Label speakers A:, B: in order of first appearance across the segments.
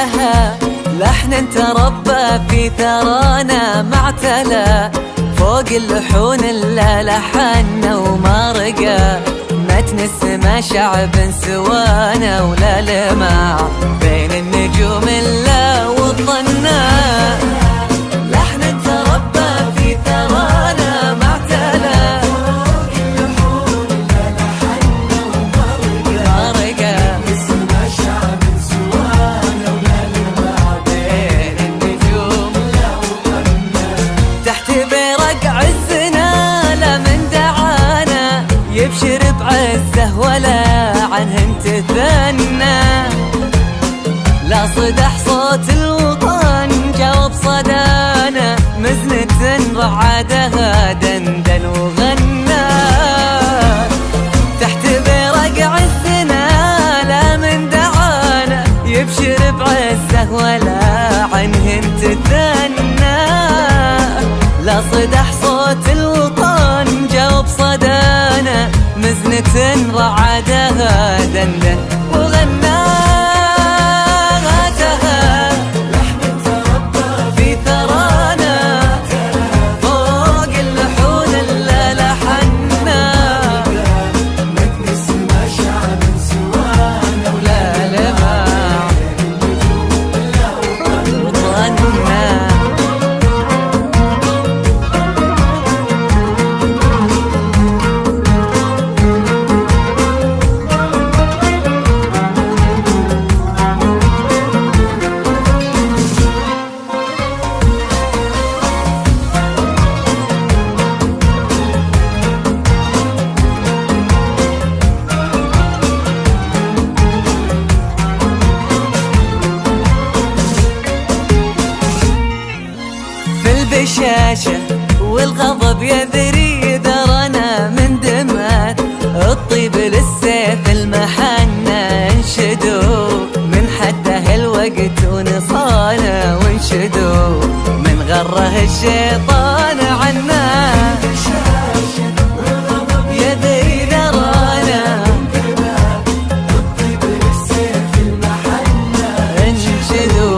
A: لها لحن تربى في ثرانا معتلى، فوق اللحون الا لحنا وما رقى، متن السما شعب سوانا ولا لمع بين النجوم الا وظنا. لحن تربى في ثرانا معتلى، فوق اللحون الا لحنا وما رقى، السما شعب سوانا ولا لمع بين النجوم الا وظنا. تحت برق عزنا لا من دعانا، يبشر بعزه ولا عنهم تثنى، لا صدح صوت الوطن جاوب صدانا، مزنة رعادها دندن وغنى. تحت برق عزنا لا من دعانا، يبشر بعزه ولا عنهم تثنى، لا صدح صوت الوطن جاوب صدانا، مزنة رعادها دندن وغنى. لحن تربى في ثرانا، فوق اللحون الا لحنا، متن السما شعب سوانا ولا لمع وظنا. البشاشة والغضب يذري ذرنا من دمات، الطيب للسيف المحنة انشدوا من حده الوقت ونصانا، وانشدوا من غره الشيطان عنا. يذري ذرنا الطيب للسيف المحنة انشدوا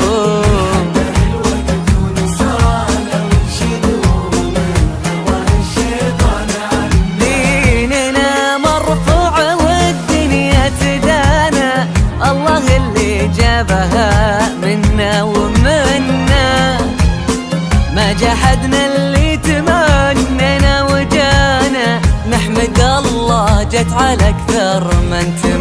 A: جابها منا ومنا، ما جحدنا اللي تمننا وجانا، نحمد الله جت على اكثر من تمنى.